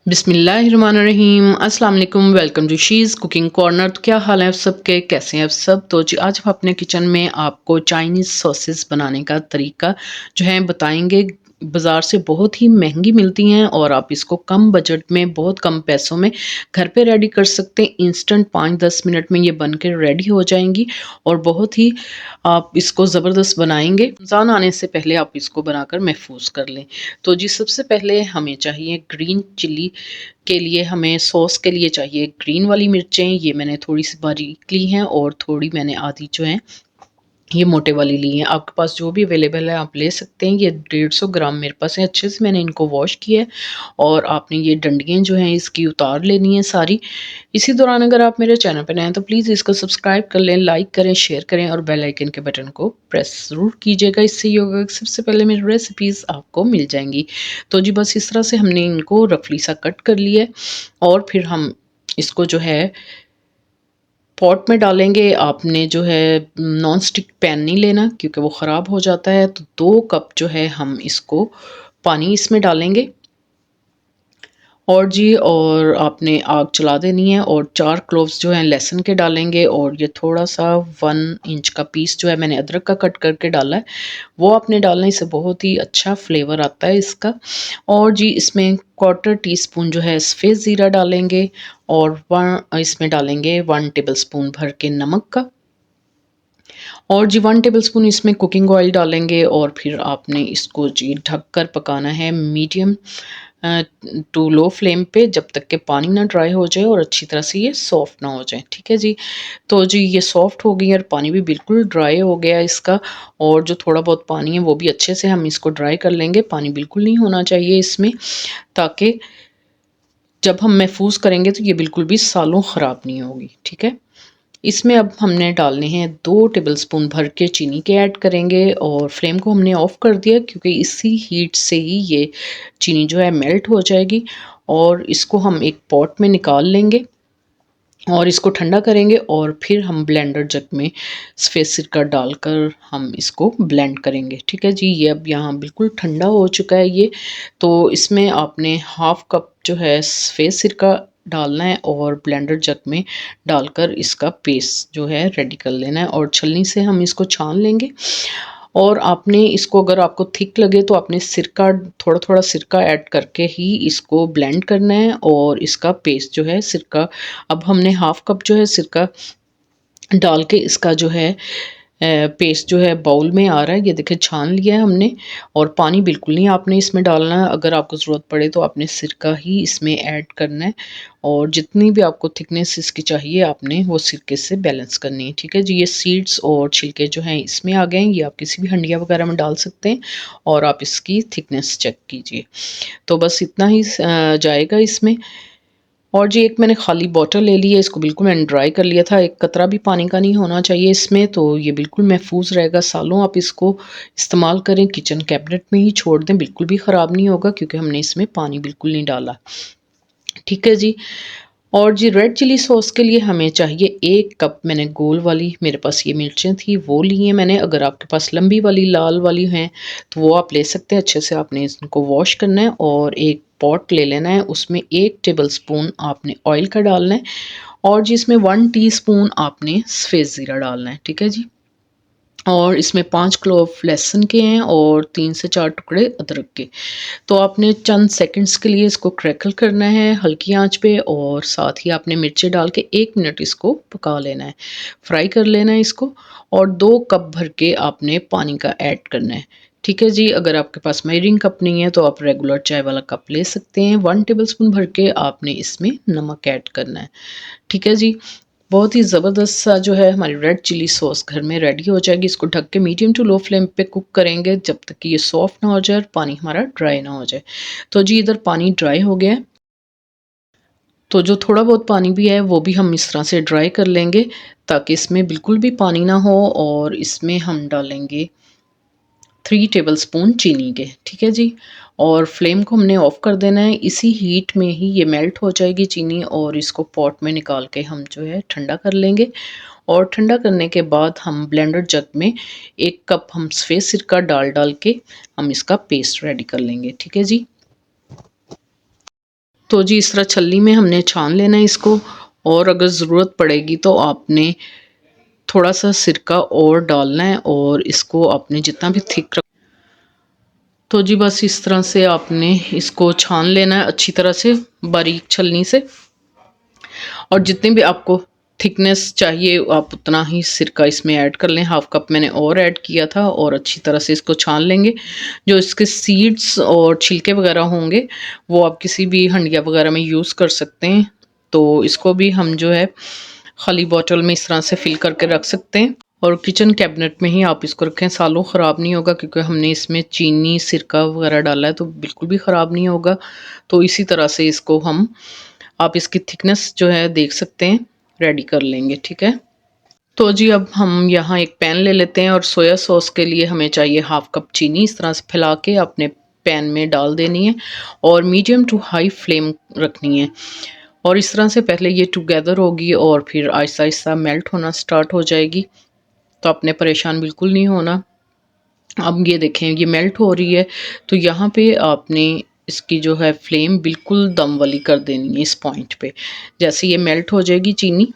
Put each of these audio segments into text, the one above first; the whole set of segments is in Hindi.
बिस्मिल्लाहिर्रहमानिर्रहीम अस्सलाम वालेकुम। Welcome to she's cooking corner. तो क्या हाल है आप सबके, कैसे हैं आप सब। तो जी आज हम अपने किचन में आपको चाइनीज़ सॉसेस बनाने का तरीका जो है बताएंगे। बाज़ार से बहुत ही महंगी मिलती हैं और आप इसको कम बजट में बहुत कम पैसों में घर पे रेडी कर सकते हैं। इंस्टेंट 5-10 मिनट में ये बन के रेडी हो जाएंगी और बहुत ही आप इसको ज़बरदस्त बनाएंगे। रमज़ान आने से पहले आप इसको बनाकर महफूज कर लें। तो जी सबसे पहले हमें चाहिए ग्रीन चिली के लिए, हमें सॉस के लिए चाहिए ग्रीन वाली मिर्चें। ये मैंने थोड़ी सी बारीक ली हैं और थोड़ी मैंने आधी जो है ये मोटे वाली ली हैं। आपके पास जो भी अवेलेबल है आप ले सकते हैं। ये 150 ग्राम मेरे पास है। अच्छे से मैंने इनको वॉश किया है और आपने ये डंडियाँ जो हैं इसकी उतार लेनी है सारी। इसी दौरान अगर आप मेरे चैनल पर नए हैं तो प्लीज़ इसको सब्सक्राइब कर लें, लाइक करें, शेयर करें और बेल आइकन के बटन को प्रेस ज़रूर कीजिएगा। इससे ये होगा कि सबसे पहले मेरी रेसिपीज़ आपको मिल जाएंगी। तो जी बस इस तरह से हमने इनको रफली सा कट कर लिया है और फिर हम इसको जो है पॉट में डालेंगे। आपने जो है नॉन स्टिक पैन नहीं लेना क्योंकि वो ख़राब हो जाता है। तो 2 कप जो है हम इसको पानी इसमें डालेंगे और आपने आग चला देनी है और 4 क्लोव्स जो हैं लहसुन के डालेंगे और ये थोड़ा सा 1 इंच का पीस जो है मैंने अदरक का कट करके डाला है, वो आपने डालना है। इससे बहुत ही अच्छा फ्लेवर आता है इसका। और जी इसमें क्वार्टर टी स्पून जो है सफ़ेद ज़ीरा डालेंगे और इसमें डालेंगे 1 टेबल स्पून भर के नमक का और जी 1 टेबल स्पून इसमें कुकिंग ऑयल डालेंगे और फिर आपने इसको जी ढक कर पकाना है मीडियम टू लो फ्लेम पे जब तक कि पानी ना ड्राई हो जाए और अच्छी तरह से ये सॉफ्ट ना हो जाए। ठीक है जी। तो जी ये सॉफ्ट हो गई और पानी भी बिल्कुल ड्राई हो गया इसका और जो थोड़ा बहुत पानी है वो भी अच्छे से हम इसको ड्राई कर लेंगे। पानी बिल्कुल नहीं होना चाहिए इसमें, ताकि जब हम महफूज करेंगे तो ये बिल्कुल भी सालों ख़राब नहीं होगी। ठीक है। इसमें अब हमने डालने हैं 2 टेबलस्पून भर के चीनी के ऐड करेंगे और फ्लेम को हमने ऑफ़ कर दिया क्योंकि इसी हीट से ही ये चीनी जो है मेल्ट हो जाएगी। और इसको हम एक पॉट में निकाल लेंगे और इसको ठंडा करेंगे और फिर हम ब्लेंडर जग में सफ़ेद सिरका डालकर हम इसको ब्लेंड करेंगे। ठीक है जी। ये अब यहाँ बिल्कुल ठंडा हो चुका है ये। तो इसमें आपने हाफ़ कप जो है सफ़ेद सिरका डालना है और ब्लेंडर जग में डालकर इसका पेस्ट जो है रेडी कर लेना है और छलनी से हम इसको छान लेंगे। और आपने इसको, अगर आपको थिक लगे तो आपने सिरका थोड़ा-थोड़ा सिरका ऐड करके ही इसको ब्लेंड करना है और इसका पेस्ट जो है सिरका, अब हमने हाफ़ कप जो है सिरका डाल के इसका जो है पेस्ट जो है बाउल में आ रहा है। ये देखिए छान लिया है हमने और पानी बिल्कुल नहीं आपने इसमें डालना है। अगर आपको ज़रूरत पड़े तो आपने सिरका ही इसमें ऐड करना है और जितनी भी आपको थिकनेस इसकी चाहिए आपने वो सिरके से बैलेंस करनी है। ठीक है जी। ये सीड्स और छिलके जो हैं इसमें आ गए हैं। ये आप किसी भी हंडिया वगैरह में डाल सकते हैं और आप इसकी थिकनेस चेक कीजिए। तो बस इतना ही जाएगा इसमें। और जी एक मैंने खाली बॉटल ले ली है, इसको बिल्कुल मैंने ड्राई कर लिया था। एक कतरा भी पानी का नहीं होना चाहिए इसमें, तो ये बिल्कुल महफूज रहेगा। सालों आप इसको इस्तेमाल करें, किचन कैबिनेट में ही छोड़ दें, बिल्कुल भी ख़राब नहीं होगा क्योंकि हमने इसमें पानी बिल्कुल नहीं डाला। ठीक है जी। और जी रेड चिली सॉस के लिए हमें चाहिए 1 कप, मैंने गोल वाली, मेरे पास ये मिर्चें थी वो ली हैं मैंने। अगर आपके पास लंबी वाली लाल वाली हैं तो वो आप ले सकते हैं। अच्छे से आपने इनको वॉश करना है और एक पॉट ले लेना है, उसमें 1 टेबलस्पून आपने ऑयल का डालना है और जी इसमें 1 टीस्पून आपने सफ़ेद ज़ीरा डालना है। ठीक है जी। और इसमें 5 क्लोव लहसुन के हैं और 3 से 4 टुकड़े अदरक के। तो आपने चंद सेकंड्स के लिए इसको क्रैकल करना है हल्की आंच पे और साथ ही आपने मिर्ची डाल के 1 मिनट इसको पका लेना है, फ्राई कर लेना है इसको। और 2 कप भर के आपने पानी का ऐड करना है। ठीक है जी। अगर आपके पास मेजरिंग कप नहीं है तो आप रेगुलर चाय वाला कप ले सकते हैं। 1 टेबलस्पून भर के आपने इसमें नमक ऐड करना है। ठीक है जी। बहुत ही ज़बरदस्त सा जो है हमारी रेड चिली सॉस घर में रेडी हो जाएगी। इसको ढक के मीडियम टू लो फ्लेम पे कुक करेंगे जब तक कि ये सॉफ्ट ना हो जाए और पानी हमारा ड्राई ना हो जाए। तो जी इधर पानी ड्राई हो गया है, तो जो थोड़ा बहुत पानी भी है वो भी हम इस तरह से ड्राई कर लेंगे ताकि इसमें बिल्कुल भी पानी ना हो। और इसमें हम डालेंगे 3 टेबलस्पून चीनी के। ठीक है जी। और फ्लेम को हमने ऑफ़ कर देना है। इसी हीट में ही ये मेल्ट हो जाएगी चीनी और इसको पॉट में निकाल के हम जो है ठंडा कर लेंगे। और ठंडा करने के बाद हम ब्लेंडर जग में 1 कप हम सफ़ेद सिरका डाल के हम इसका पेस्ट रेडी कर लेंगे। ठीक है जी। तो जी इस तरह छलनी में हमने छान लेना है इसको, और अगर ज़रूरत पड़ेगी तो आपने थोड़ा सा सिरका और डालना है और इसको आपने जितना भी थिक रख। तो जी बस इस तरह से आपने इसको छान लेना है अच्छी तरह से बारीक छलनी से, और जितनी भी आपको थिकनेस चाहिए आप उतना ही सिरका इसमें ऐड कर लें। हाफ कप मैंने और ऐड किया था, और अच्छी तरह से इसको छान लेंगे। जो इसके सीड्स और छिलके वगैरह होंगे वो आप किसी भी हंडिया वगैरह में यूज़ कर सकते हैं। तो इसको भी हम जो है खाली बॉटल में इस तरह से फिल करके रख सकते हैं, और किचन कैबिनेट में ही आप इसको रखें, सालों ख़राब नहीं होगा, क्योंकि हमने इसमें चीनी सिरका वगैरह डाला है तो बिल्कुल भी ख़राब नहीं होगा। तो इसी तरह से इसको हम, आप इसकी थिकनेस जो है देख सकते हैं, रेडी कर लेंगे। ठीक है, तो जी अब हम यहाँ एक पैन ले लेते हैं, और सोया सॉस के लिए हमें चाहिए हाफ कप चीनी। इस तरह से फैला के अपने पैन में डाल देनी है, और मीडियम टू हाई फ्लेम रखनी है। और इस तरह से पहले ये टुगेदर होगी और फिर आहिस्ता आहिस्ता मेल्ट होना स्टार्ट हो जाएगी। तो आपने परेशान बिल्कुल नहीं होना। अब ये देखें ये मेल्ट हो रही है, तो यहाँ पे आपने इसकी जो है फ्लेम बिल्कुल दम वाली कर देनी है इस पॉइंट पे। जैसे ये मेल्ट हो जाएगी चीनी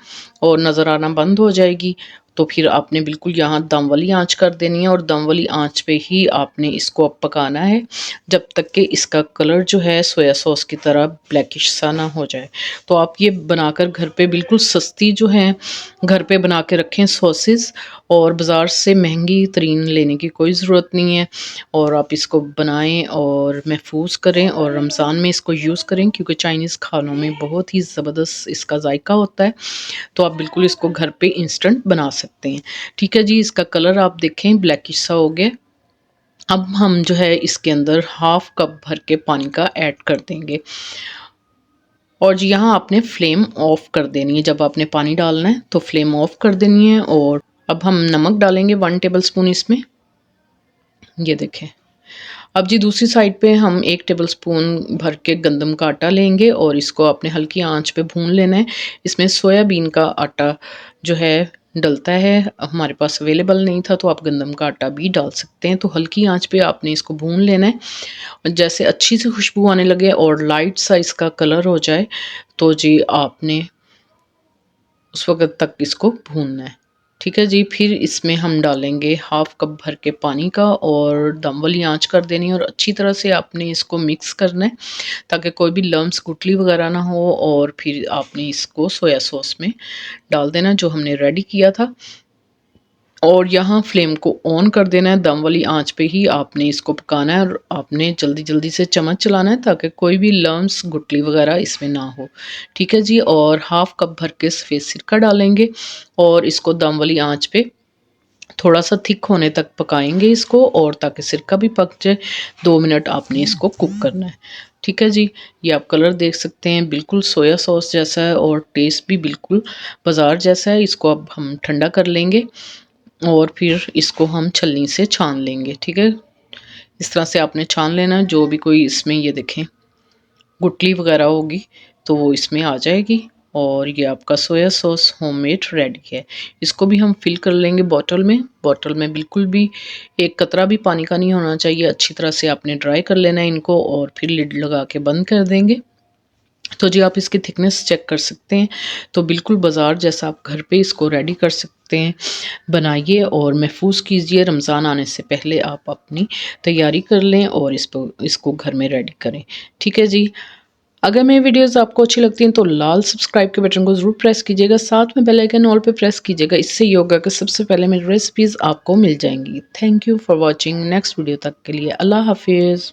और नज़र आना बंद हो जाएगी, तो फिर आपने बिल्कुल यहाँ दम वाली आंच कर देनी है, और दम वाली आंच पे ही आपने इसको अब पकाना है जब तक कि इसका कलर जो है सोया सॉस की तरह ब्लैकिश सा ना हो जाए। तो आप ये बनाकर घर पे बिल्कुल सस्ती जो है घर पे बना के रखें सॉसेस, और बाज़ार से महंगी तरीन लेने की कोई ज़रूरत नहीं है। और आप इसको बनाएं और महफूज करें, और रमज़ान में इसको यूज़ करें, क्योंकि चाइनीज़ खानों में बहुत ही ज़बरदस्त इसका जायका होता है। तो आप बिल्कुल इसको घर पे इंस्टेंट बना सकते हैं। ठीक है जी, इसका कलर आप देखें ब्लैकिश सा हो गया। अब हम जो है इसके अंदर हाफ कप भर के पानी का ऐड कर देंगे, और जी यहाँ आपने फ्लेम ऑफ कर देनी है। जब आपने पानी डालना है तो फ्लेम ऑफ कर देनी है। और अब हम नमक डालेंगे 1 टेबलस्पून इसमें, ये देखें। अब जी दूसरी साइड पे हम 1 टेबलस्पून भर के गंदम का आटा लेंगे, और इसको आपने हल्की आंच पे भून लेना है। इसमें सोयाबीन का आटा जो है डलता है, हमारे पास अवेलेबल नहीं था तो आप गंदम का आटा भी डाल सकते हैं। तो हल्की आंच पे आपने इसको भून लेना है। जैसे अच्छी सी खुशबू आने लगे और लाइट सा इसका कलर हो जाए, तो जी आपने उस वक़्त तक इसको भूनना है। ठीक है जी, फिर इसमें हम डालेंगे हाफ कप भर के पानी का, और दम वाली आँच कर देनी है, और अच्छी तरह से आपने इसको मिक्स करना है ताकि कोई भी लम्स गुठली वगैरह ना हो। और फिर आपने इसको सोया सॉस में डाल देना जो हमने रेडी किया था, और यहाँ फ्लेम को ऑन कर देना है। दम वाली आंच पे ही आपने इसको पकाना है, और आपने जल्दी जल्दी से चम्मच चलाना है ताकि कोई भी लम्स गुठली वगैरह इसमें ना हो। ठीक है जी, और हाफ कप भर के सफ़ेद सिरका डालेंगे, और इसको दम वाली आंच पे थोड़ा सा थिक होने तक पकाएंगे इसको, और ताकि सिरका भी पक जाए। 2 मिनट आपने इसको कुक करना है। ठीक है जी, ये आप कलर देख सकते हैं बिल्कुल सोया सॉस जैसा है, और टेस्ट भी बिल्कुल बाज़ार जैसा है। इसको अब हम ठंडा कर लेंगे, और फिर इसको हम छलनी से छान लेंगे। ठीक है, इस तरह से आपने छान लेना है। जो भी कोई इसमें ये देखें गुठली वगैरह होगी तो वो इसमें आ जाएगी, और ये आपका सोया सॉस होममेड रेडी है। इसको भी हम फिल कर लेंगे बॉटल में। बॉटल में बिल्कुल भी एक कतरा भी पानी का नहीं होना चाहिए। अच्छी तरह से आपने ड्राई कर लेना है इनको, और फिर लिड लगा के बंद कर देंगे। तो जी आप इसकी थिकनेस चेक कर सकते हैं। तो बिल्कुल बाज़ार जैसा आप घर पे इसको रेडी कर सकते हैं। बनाइए और महफूज कीजिए। रमज़ान आने से पहले आप अपनी तैयारी कर लें और इसको घर में रेडी करें। ठीक है जी, अगर मेरी वीडियोस आपको अच्छी लगती हैं तो लाल सब्सक्राइब के बटन को ज़रूर प्रेस कीजिएगा, साथ में बेल आइकन ऑल पे प्रेस कीजिएगा। इससे ये होगा कि सबसे पहले मेरी रेसिपीज़ आपको मिल जाएंगी। Thank you for watching. Next video तक के लिए अल्लाह हाफिज़।